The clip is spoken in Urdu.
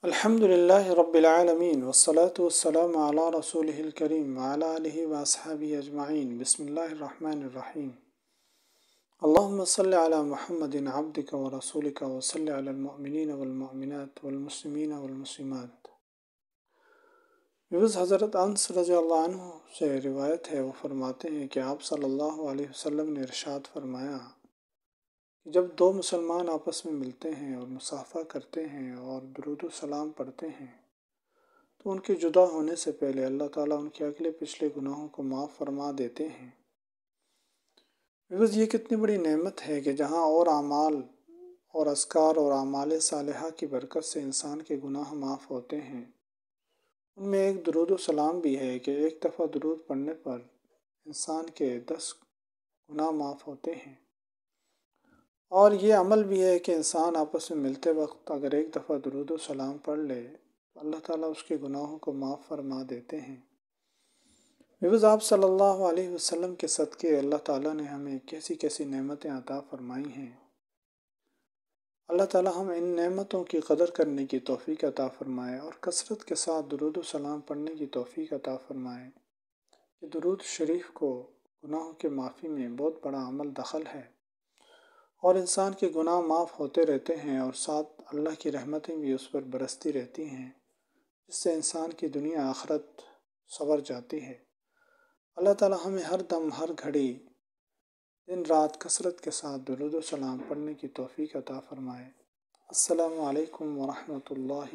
الحمد للہ رب العالمین والصلاة والسلام علی رسولہ الکریم وعلی آلہ واصحابہ اجمعین بسم اللہ الرحمن الرحیم اللہم صل علی محمد عبدک ورسولک وصل علی المؤمنین والمؤمنات والمسلمین والمسلمات۔ حضرت انس رضی اللہ عنہ سے روایت ہے، وہ فرماتے ہیں کہ آپ صلی اللہ علیہ وسلم نے ارشاد فرمایا کہ جب دو مسلمان آپس میں ملتے ہیں اور مصافحہ کرتے ہیں اور درود و سلام پڑھتے ہیں تو ان کے جدا ہونے سے پہلے اللہ تعالیٰ ان کے اگلے پچھلے گناہوں کو معاف فرما دیتے ہیں۔ یہ کتنی بڑی نعمت ہے کہ جہاں اور اعمال اور اذکار اور اعمال صالحہ کی برکت سے انسان کے گناہ معاف ہوتے ہیں، ان میں ایک درود و سلام بھی ہے کہ ایک دفعہ درود پڑھنے پر انسان کے 10 گناہ معاف ہوتے ہیں۔ اور یہ عمل بھی ہے کہ انسان آپس میں ملتے وقت اگر ایک دفعہ درود و سلام پڑھ لے تو اللہ تعالیٰ اس کے گناہوں کو معاف فرما دیتے ہیں۔ آپ صلی اللہ علیہ وسلم کے صدقے اللہ تعالیٰ نے ہمیں کیسی کیسی نعمتیں عطا فرمائی ہیں۔ اللہ تعالیٰ ہم ان نعمتوں کی قدر کرنے کی توفیق عطا فرمائے اور کثرت کے ساتھ درود و سلام پڑھنے کی توفیق عطا فرمائے کہ درود شریف کو گناہوں کے معافی میں بہت بڑا عمل دخل ہے، اور انسان کے گناہ معاف ہوتے رہتے ہیں اور ساتھ اللہ کی رحمتیں بھی اس پر برستی رہتی ہیں، جس سے انسان کی دنیا آخرت سنور جاتی ہے۔ اللہ تعالیٰ ہمیں ہر دم ہر گھڑی دن رات کثرت کے ساتھ درود و سلام پڑھنے کی توفیق عطا فرمائے۔ السلام علیکم ورحمۃ اللہ